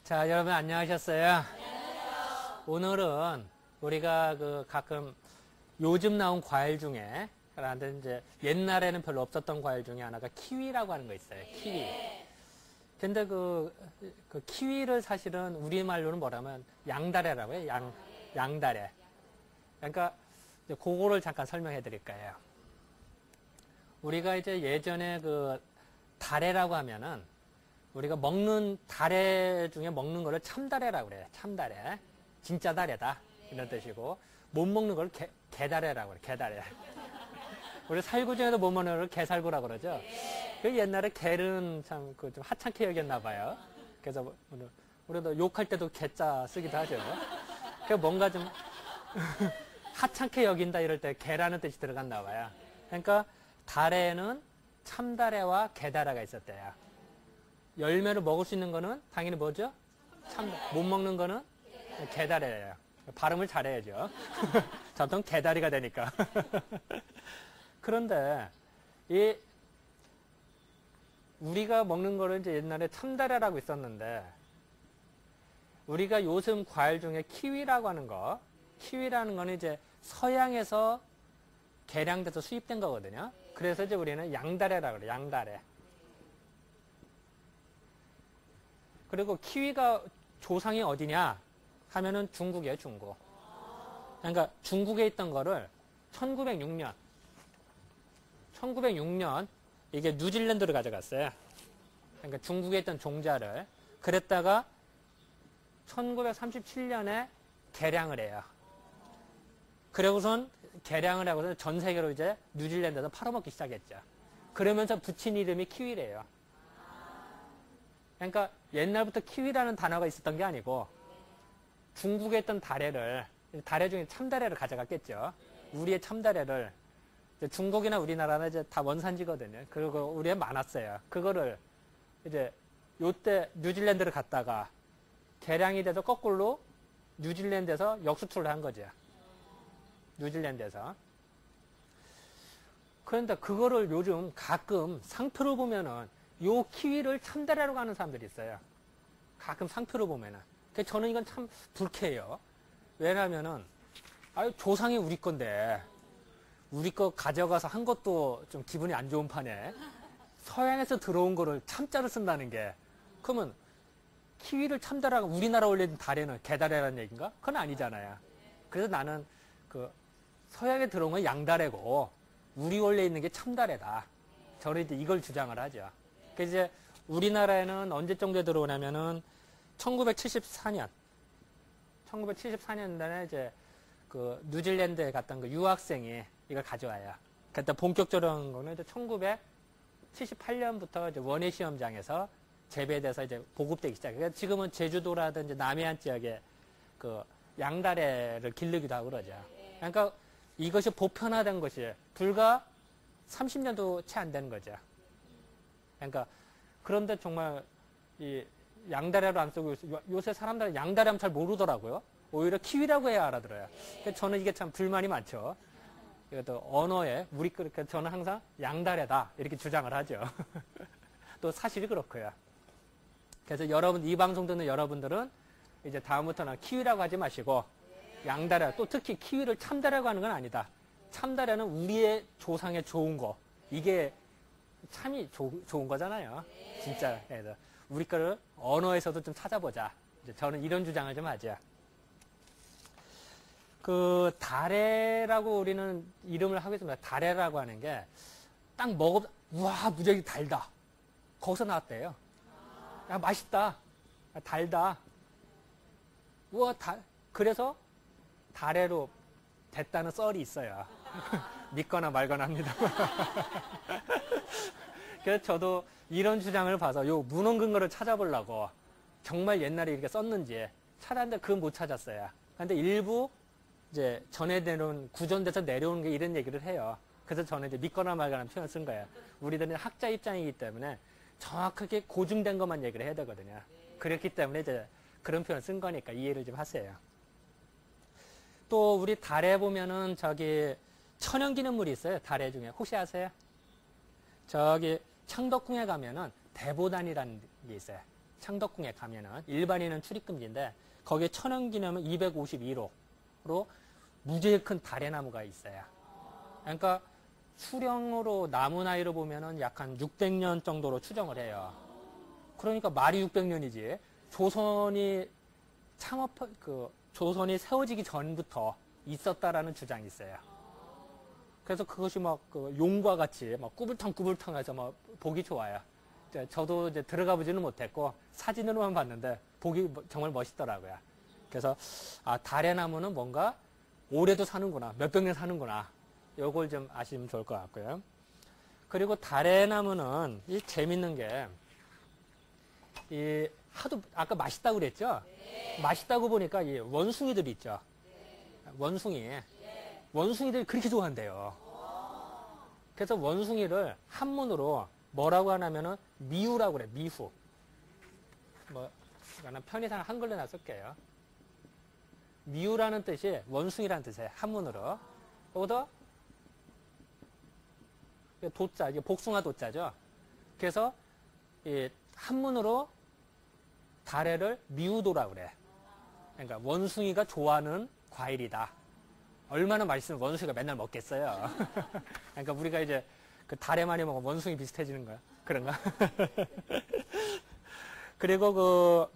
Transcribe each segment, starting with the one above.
자, 여러분 안녕하셨어요? 안녕하세요. 오늘은 우리가 가끔 요즘 나온 과일 중에, 그런데 이제 옛날에는 별로 없었던 과일 중에 하나가 키위라고 하는 거 있어요. 키위. 근데 그 키위를 사실은 우리말로는 뭐라면 양다래라고 해요. 양다래. 그러니까 이제 그거를 잠깐 설명해 드릴 거예요. 우리가 이제 예전에 다래라고 하면은 우리가 먹는 다래 중에 먹는 거를 참다래라고 그래요. 참다래. 진짜 다래다. 이런 뜻이고, 못 먹는 걸 개다래라고 그래요. 개다래. 우리 살구 중에도 못 먹는 걸 개살구라고 그러죠. 그 옛날에 개는 참 좀 하찮게 여겼나 봐요. 그래서 우리도 욕할 때도 개자 쓰기도 하죠. 그 뭔가 좀 하찮게 여긴다 이럴 때 개라는 뜻이 들어갔나 봐요. 그러니까 다래는 참다래와 개다래가 있었대요. 열매를 먹을 수 있는 거는 당연히 뭐죠? 못 먹는 거는 개다래예요. 발음을 잘해야죠. 자동 개다리가 되니까. 그런데 우리가 먹는 거를 이제 옛날에 참다래라고 있었는데, 우리가 요즘 과일 중에 키위라고 하는 거, 키위라는 거는 이제 서양에서 개량돼서 수입된 거거든요. 그래서 이제 우리는 양다래라고 그래요. 양다래. 그리고 키위가 조상이 어디냐 하면은 중국이에요. 중국. 그러니까 중국에 있던 거를 1906년 이게 뉴질랜드로 가져갔어요. 그러니까 중국에 있던 종자를. 그랬다가 1937년에 개량을 해요. 그러고선 개량을 하고서 전 세계로 이제 뉴질랜드에서 팔아먹기 시작했죠. 그러면서 붙인 이름이 키위래요. 그러니까 옛날부터 키위라는 단어가 있었던 게 아니고, 중국에 있던 다래 중에 참다래를 가져갔겠죠. 우리의 참다래를. 중국이나 우리나라는 이제 다 원산지거든요. 그리고 우리에 많았어요. 그거를 이제 요때 뉴질랜드를 갔다가 개량이 돼서 거꾸로 뉴질랜드에서 역수출을 한 거죠. 뉴질랜드에서. 그런데 그거를 요즘 가끔 상표로 보면은 요 키위를 참다래라고 하는 사람들이 있어요. 가끔 상표로 보면은. 그래서 저는 이건 참 불쾌해요. 왜냐면은, 조상이 우리 건데, 우리 거 가져가서 한 것도 좀 기분이 안 좋은 판에, 서양에서 들어온 거를 참자로 쓴다는 게, 그러면, 키위를 참다래라고 우리나라 원래 다래는 개다래라는 얘기인가? 그건 아니잖아요. 그래서 나는 서양에 들어온 건 양다래고, 우리 원래 있는 게 참다래다. 저는 이제 이걸 주장을 하죠. 그래서 이제 우리나라에는 언제 정도에 들어오냐면은 1974년도에 이제 뉴질랜드에 갔던 유학생이 이걸 가져와요. 그때 본격적으로 한 거는 이제 1978년부터 이제 원예 시험장에서 재배돼서 이제 보급되기 시작해요. 지금은 제주도라든지 남해안 지역에 양다래를 기르기도 하고 그러죠. 그러니까 이것이 보편화된 것이 불과 30년도 채 안 되는 거죠. 그러니까, 그런데 정말, 이 양다래로 안 쓰고, 요새 사람들은 양다래 하면 잘 모르더라고요. 오히려 키위라고 해야 알아들어요. 저는 이게 참 불만이 많죠. 이것도 언어에, 저는 항상 양다래다. 이렇게 주장을 하죠. 또 사실이 그렇고요. 그래서 이 방송 듣는 여러분들은 이제 다음부터는 키위라고 하지 마시고, 양다래, 또 특히 키위를 참다래라고 하는 건 아니다. 참다래는 우리의 조상에 좋은 거. 이게 참이 좋은 거잖아요. 진짜. 그래서 우리 거를 언어에서도 좀 찾아보자. 이제 저는 이런 주장을 좀 하죠. 다래라고 우리는 이름을 하고 있습니다. 다래라고 하는 게 딱 우와, 무지하게 달다. 거기서 나왔대요. 야, 맛있다. 야, 달다. 우와, 그래서 다래로 됐다는 썰이 있어요. 믿거나 말거나 합니다. 그래서 저도 이런 주장을 봐서 문헌 근거를 찾아보려고 정말 옛날에 이렇게 썼는지 찾았는데 그건 못 찾았어요. 근데 일부 이제 구전돼서 내려오는 게 이런 얘기를 해요. 그래서 저는 이제 믿거나 말거나 하는 표현을 쓴 거예요. 우리들은 학자 입장이기 때문에 정확하게 고증된 것만 얘기를 해야 되거든요. 그렇기 때문에 이제 그런 표현을 쓴 거니까 이해를 좀 하세요. 또 우리 달에 보면은 천연기념물이 있어요. 달에 중에. 혹시 아세요? 창덕궁에 가면은 대보단이라는 게 있어요. 창덕궁에 가면은 일반인은 출입금지인데 거기에 천연기념은 252호로 무지개 큰 다래나무가 있어요. 그러니까 수령으로 나무 나이로 보면은 약 한 600년 정도로 추정을 해요. 그러니까 말이 600년이지. 조선이 조선이 세워지기 전부터 있었다라는 주장이 있어요. 그래서 그것이 막 용과 같이 막 꾸불탕꾸불탕해서 막 보기 좋아요. 저도 이제 들어가 보지는 못했고 사진으로만 봤는데 보기 정말 멋있더라고요. 그래서 다래나무는 뭔가 오래도 사는구나, 몇백 년 사는구나. 요걸 좀 아시면 좋을 것 같고요. 그리고 다래나무는 이 재밌는 게 이 하도 아까 맛있다고 그랬죠? 네. 맛있다고 보니까 이 원숭이들이 있죠. 네. 원숭이들이 그렇게 좋아한대요. 그래서 원숭이를 한문으로 뭐라고 하냐면은 미후라고 그래. 미후. 뭐 이거는 편의상 한글로 쓸게요. 미후라는 뜻이 원숭이라는 뜻이에요. 한문으로. 여기다 도자, 이게 복숭아 도자죠. 그래서 이 한문으로 다래를 미우도라고 그래. 그러니까 원숭이가 좋아하는 과일이다. 얼마나 맛있으면 원숭이가 맨날 먹겠어요. 그러니까 우리가 이제 그 다래 많이 먹으면 원숭이 비슷해지는 거야. 그런가? 그리고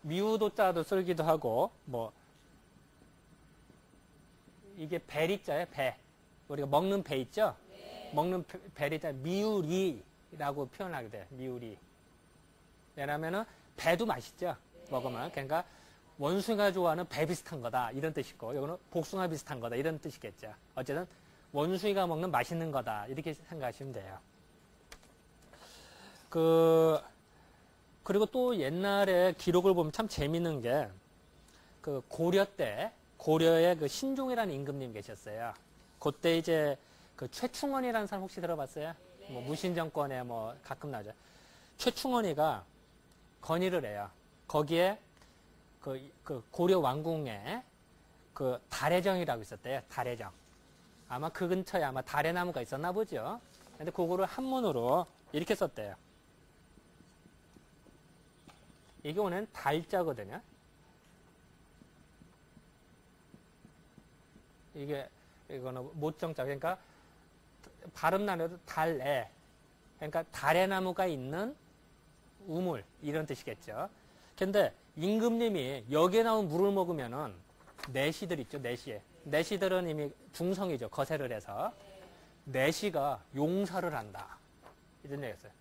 미우도자도 쓰기도 하고, 이게 베리자예요, 배. 우리가 먹는 배 있죠? 네. 먹는 베리자, 미우리라고 표현하게 돼, 미우리. 왜냐면은 배도 맛있죠? 네. 먹으면. 그러니까 원숭이가 좋아하는 배 비슷한 거다. 이런 뜻이고, 이거는 복숭아 비슷한 거다. 이런 뜻이겠죠. 어쨌든 원숭이가 먹는 맛있는 거다. 이렇게 생각하시면 돼요. 그리고 또 옛날에 기록을 보면 참 재밌는 게, 고려 때, 고려에 신종이라는 임금님 계셨어요. 그때 이제 최충원이라는 사람 혹시 들어봤어요? 네. 무신정권에 가끔 나오죠. 최충원이가 건의를 해요. 거기에 고려 왕궁에 다래정이라고 있었대요. 다래정. 아마 그 근처에 아마 다래나무가 있었나 보죠. 근데 그거를 한문으로 이렇게 썼대요. 이게 오늘 달자거든요. 이거는 못정자. 그러니까 발음란에도 달에. 그러니까 다래나무가 있는 우물 이런 뜻이겠죠. 근데 임금님이 여기에 나온 물을 먹으면은 내시들 있죠. 내시들은 이미 중성이죠. 거세를 해서 내시가 용사를 한다. 이런 얘기였어요.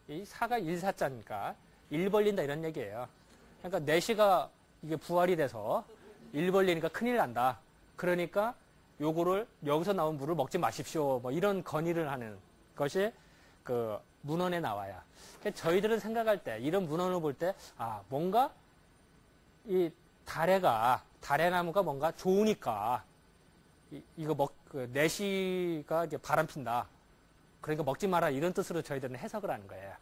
이 사가 일사자니까 일 벌린다 이런 얘기예요. 그러니까 내시가 이게 부활이 돼서 일 벌리니까 큰일 난다. 그러니까 요거를 여기서 나온 물을 먹지 마십시오. 이런 건의를 하는 것이 문헌에 나와요. 그러니까 저희들은 생각할 때 이런 문헌을 볼 때 뭔가 이 다래나무가 뭔가 좋으니까 이거 내시가 이제 바람핀다. 그러니까 먹지 마라 이런 뜻으로 저희들은 해석을 하는 거예요.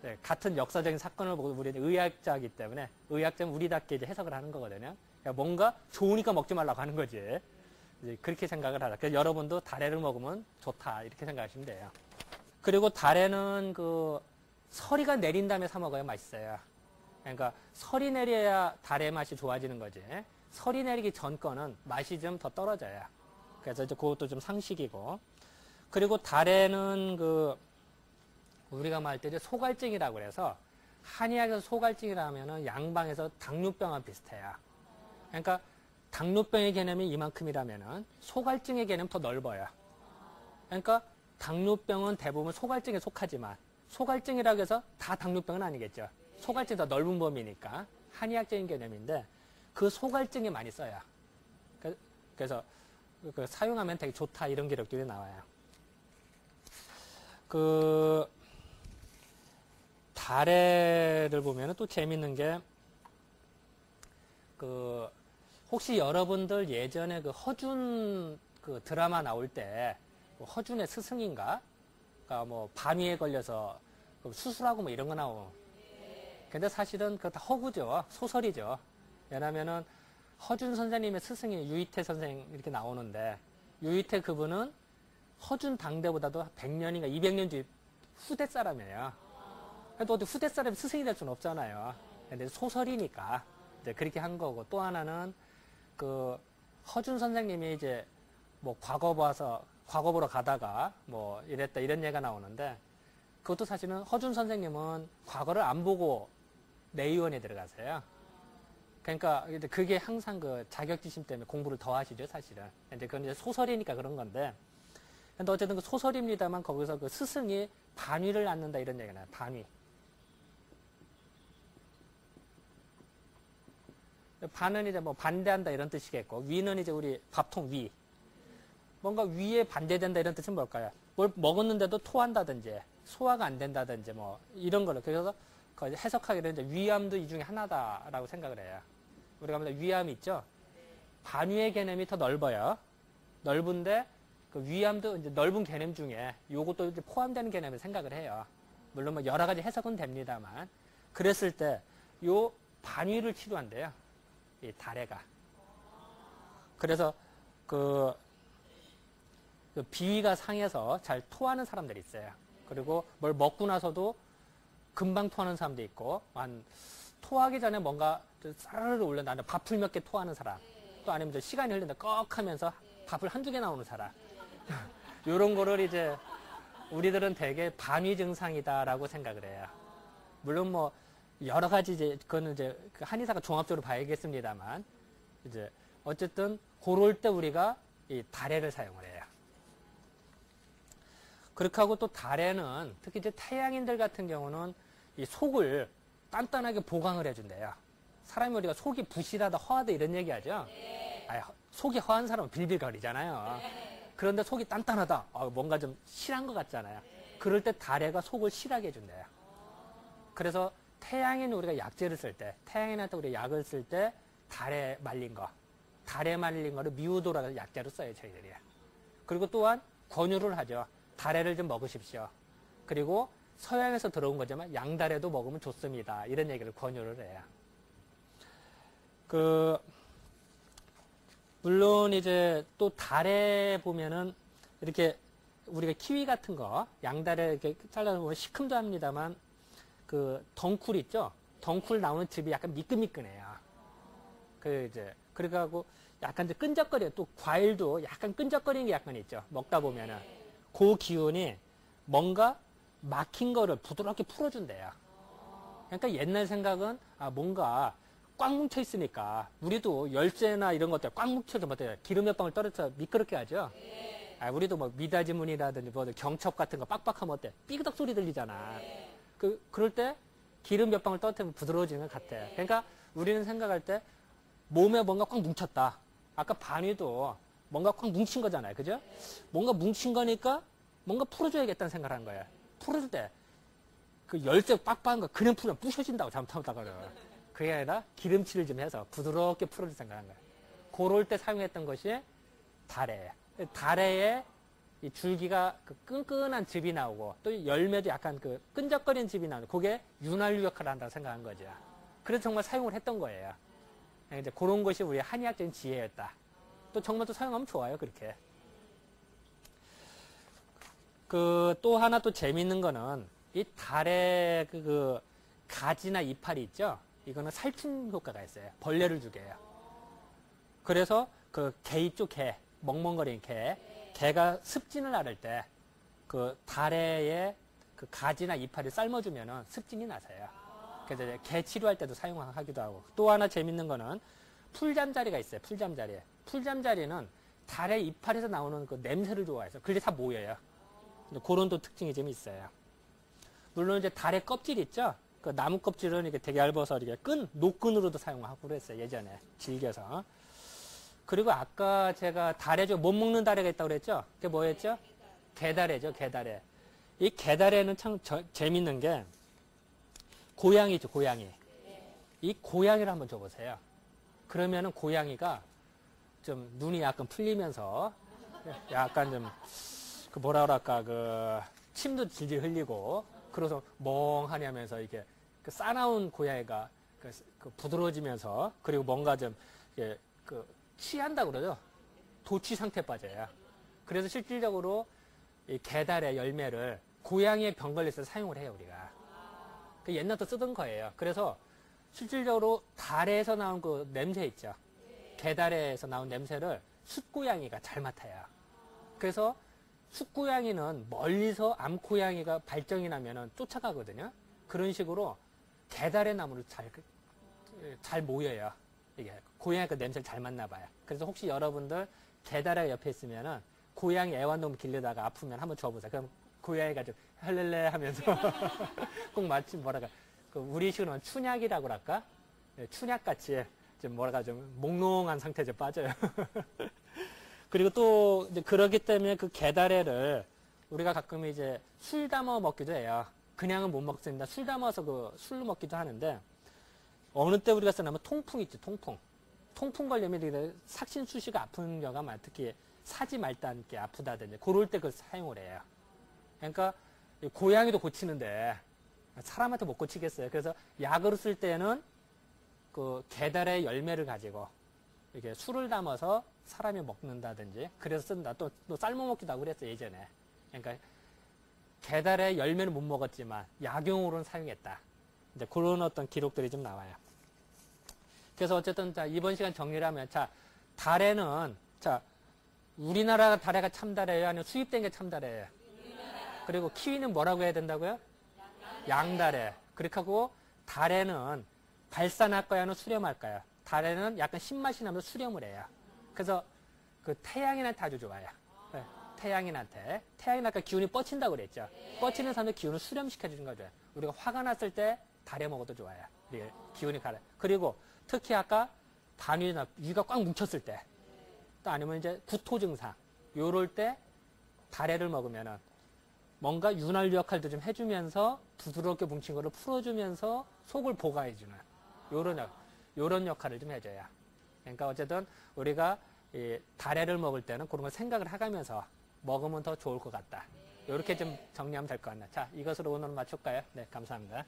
네, 같은 역사적인 사건을 보고 우리는 의학자이기 때문에 의학자는 우리답게 이제 해석을 하는 거거든요. 그러니까 뭔가 좋으니까 먹지 말라고 하는 거지. 이제 그렇게 생각을 하라. 그래서 여러분도 다래를 먹으면 좋다 이렇게 생각하시면 돼요. 그리고 다래는 서리가 내린 다음에 사 먹어야 맛있어요. 그러니까 설이 내려야 다래 맛이 좋아지는 거지. 설이 내리기 전 거는 맛이 좀 더 떨어져요. 그래서 이제 그것도 좀 상식이고. 그리고 다래는 우리가 말할 때 이제 소갈증이라고 그래서 한의학에서 소갈증이라면은 양방에서 당뇨병과 비슷해요. 그러니까 당뇨병의 개념이 이만큼이라면은 소갈증의 개념은 더 넓어요. 그러니까 당뇨병은 대부분 소갈증에 속하지만 소갈증이라고 해서 다 당뇨병은 아니겠죠. 소갈증이 더 넓은 범위니까 한의학적인 개념인데 그 소갈증에 많이 써요. 그래서 사용하면 되게 좋다 이런 기록들이 나와요. 다래를 보면 또 재밌는 게 혹시 여러분들 예전에 허준 드라마 나올 때 허준의 스승인가? 밤위에 걸려서 수술하고 이런 거 나오고. 근데 사실은 그거 다 허구죠. 소설이죠. 왜냐면은 허준 선생님의 스승이 유이태 선생 이렇게 나오는데 유이태 그분은 허준 당대보다도 100년인가 200년 후대 사람이에요. 또 어디 후대 사람이 스승이 될 수는 없잖아요. 근데 소설이니까 이제 그렇게 한 거고, 또 하나는 그 허준 선생님이 이제 뭐 과거 보러 가다가 뭐 이랬다 이런 얘기가 나오는데, 그것도 사실은 허준 선생님은 과거를 안 보고 내의원에 들어가세요. 그러니까 그게 항상 그 자격지심 때문에 공부를 더 하시죠, 사실은. 근데 그건 이제 소설이니까 그런 건데, 근데 어쨌든 그 소설입니다만 거기서 그 스승이 반위를 낳는다 이런 얘기가 나요. 반위. 반은 이제 뭐 반대한다 이런 뜻이겠고, 위는 이제 우리 밥통 위. 뭔가 위에 반대된다 이런 뜻은 뭘까요? 뭘 먹었는데도 토한다든지 소화가 안 된다든지 뭐 이런 거를. 그래서 해석하기로 이제 위암도 이 중에 하나다라고 생각을 해요. 우리가 위암이 있죠? 반위의 개념이 더 넓어요. 넓은데 그 위암도 이제 넓은 개념 중에 요것도 이제 포함되는 개념을 생각을 해요. 물론 뭐 여러 가지 해석은 됩니다만, 그랬을 때 요 반위를 치료한대요. 이 다래가. 그래서 그 비위가 상해서 잘 토하는 사람들이 있어요. 그리고 뭘 먹고 나서도 금방 토하는 사람도 있고, 토하기 전에 뭔가 싸르르 올려나는 밥풀 몇 개 토하는 사람, 또 아니면 시간이 흘린다 꺽 하면서 밥을 한두 개 나오는 사람, 요런 거를 이제 우리들은 되게 반위 증상이다라고 생각을 해요. 물론 뭐 여러 가지 이제 그거는 이제 한의사가 종합적으로 봐야겠습니다만, 이제 어쨌든 그럴 때 우리가 이 다래를 사용을 해요. 그렇게 하고 또 다래는 특히 이제 태양인들 같은 경우는 이 속을 단단하게 보강을 해준대요. 사람이 우리가 속이 부실하다, 허하다 이런 얘기하죠. 아니, 속이 허한 사람은 빌빌거리잖아요. 그런데 속이 단단하다, 뭔가 좀 실한 것 같잖아요. 그럴 때 다래가 속을 실하게 해준대요. 그래서 태양인 우리가 약재를 쓸 때, 태양인한테 우리가 약을 쓸 때 다래 말린 거를 미우도라는 약재로 써요, 저희들이. 그리고 또한 권유를 하죠. 다래를 좀 먹으십시오. 그리고 서양에서 들어온 거지만 양다래도 먹으면 좋습니다. 이런 얘기를 권유를 해요. 물론 이제 또 다래 보면은 이렇게 우리가 키위 같은 거, 양다래 이렇게 잘라보면 시큼도 합니다만, 그 덩쿨 있죠? 덩쿨 나오는 즙이 약간 미끈미끈해요. 그래가지고 약간 이제 끈적거려요. 또 과일도 약간 끈적거리는 게 약간 있죠. 먹다 보면은. 그 기운이 뭔가 막힌 거를 부드럽게 풀어준대요. 그러니까 옛날 생각은 뭔가 꽉 뭉쳐 있으니까, 우리도 열쇠나 이런 것들 꽉 뭉쳐서 뭐 기름 몇 방울 떨어져 미끄럽게 하죠. 우리도 뭐 미닫이문이라든지 뭐 경첩 같은 거 빡빡하면 어때? 삐그덕 소리 들리잖아. 그럴 때 기름 몇 방울 떨어뜨리면 부드러워지는 것 같아. 그러니까 우리는 생각할 때 몸에 뭔가 꽉 뭉쳤다. 아까 반위도 뭔가 꽉 뭉친 거잖아요. 그죠? 뭔가 뭉친 거니까 뭔가 풀어줘야겠다는 생각을 한 거예요. 풀어줄 때 그 열쇠 빡빡한 거 그냥 풀면 부셔진다고 잘못하다가는. 그게 아니라 기름칠을 좀 해서 부드럽게 풀어줄 생각을 한 거예요. 그럴 때 사용했던 것이 다래예요. 다래에 이 줄기가 그 끈끈한 즙이 나오고, 또 열매도 약간 그 끈적거리는 즙이 나오고, 그게 윤활유 역할을 한다고 생각한 거죠. 그래서 정말 사용을 했던 거예요. 이제 그런 것이 우리 한의학적인 지혜였다. 또 정말 또 사용하면 좋아요, 그렇게. 또 하나 또 재밌는 거는, 이 달의 그 가지나 이파리 있죠? 이거는 살충 효과가 있어요. 벌레를 죽여요. 그래서 그 개 있죠, 개. 멍멍거리는 개. 개가 습진을 앓을 때, 그 달의 그 가지나 이파리를 삶아주면은 습진이 나서요. 그래서 이제 개 치료할 때도 사용하기도 하고. 또 하나 재밌는 거는 풀잠자리가 있어요. 풀잠자리. 풀잠자리는 달의 이파리에서 나오는 그 냄새를 좋아해서 그게 다 모여요. 그런 또 특징이 좀 있어요. 물론 이제 달의 껍질 있죠? 그 나무 껍질은 이렇게 되게 얇아서 이렇게 노끈으로도 사용하고 그랬어요. 예전에. 질겨서. 그리고 아까 제가 다래죠. 못 먹는 다래가 있다고 그랬죠? 그게 뭐였죠? 개다래죠, 개다래. 이 개다래는 참 재밌는 게, 고양이죠, 고양이. 이 고양이를 한번 줘보세요. 그러면은 고양이가 좀 눈이 약간 풀리면서, 약간 좀, 뭐라 그럴까, 침도 질질 흘리고, 그래서 멍하니 하면서 이게, 싸나운 고양이가 부드러워지면서, 그리고 뭔가 좀, 취한다고 그러죠. 도취 상태에 빠져요. 그래서 실질적으로 이 개달의 열매를 고양이의 병 걸렸을 때 사용을 해요, 우리가. 그 옛날부터 쓰던 거예요. 그래서 실질적으로 달에서 나온 그 냄새 있죠. 개달에서 나온 냄새를 숫고양이가 잘 맡아요. 그래서 숫고양이는 멀리서 암고양이가 발정이 나면은 쫓아가거든요. 그런 식으로 개달의 나무를 잘 모여요. 이게 고양이가 냄새를 잘 맡나 봐요. 그래서 혹시 여러분들 개달의 옆에 있으면은 고양이 애완동물 길르다가 아프면 한번 줘보세요. 그럼 고양이가 좀 헬렐레 하면서 꼭 마치 뭐랄까 우리 식으로는 춘약이라고 할까? 춘약같이 좀 뭐랄까 좀 몽롱한 상태에 좀 빠져요. 그리고 또 이제 그러기 때문에 그 게다레를 우리가 가끔 이제 술 담아 먹기도 해요. 그냥은 못 먹습니다. 술 담아서 그 술로 먹기도 하는데 어느 때 우리가 쓰냐면 통풍 있죠, 통풍. 통풍 걸리면 삭신수시가 아픈 경우가 많아요. 특히 사지 말단 게 아프다든지 그럴 때 그걸 사용을 해요. 그러니까 고양이도 고치는데 사람한테 못 고치겠어요. 그래서 약으로 쓸 때는 그 게달의 열매를 가지고 이렇게 술을 담아서 사람이 먹는다든지 그래서 쓴다. 또 삶아 먹기도 하고 그랬어요, 예전에. 그러니까 게달의 열매는 못 먹었지만 약용으로는 사용했다. 이제 그런 어떤 기록들이 좀 나와요. 그래서 어쨌든 자, 이번 시간 정리를 하면 자, 달에는 자, 우리나라 달에가 참달이에요? 아니면 수입된 게 참달이에요? 그리고 키위는 뭐라고 해야 된다고요? 양달에. 그렇게 하고 달에는 발산할까요? 아니면 수렴할까요? 달에는 약간 신맛이 나면서 수렴을 해요. 그래서 그 태양인한테 아주 좋아요. 네, 태양인한테. 태양인 아까 기운이 뻗친다고 그랬죠. 뻗치는 사람들 기운을 수렴시켜주는 거죠. 우리가 화가 났을 때 달에 먹어도 좋아요. 기운이 가라. 그리고 특히 아까 단위나 위가 꽉 뭉쳤을 때, 또 아니면 이제 구토 증상, 요럴 때 달에를 먹으면은 뭔가 윤활유 역할도 좀 해주면서 부드럽게 뭉친 거를 풀어주면서 속을 보강해주는 요런 역할을 좀 해줘요. 그러니까 어쨌든 우리가 이 달에를 먹을 때는 그런 걸 생각을 해가면서 먹으면 더 좋을 것 같다. 이렇게 좀 정리하면 될 것 같네. 자, 이것으로 오늘 마칠까요? 네, 감사합니다.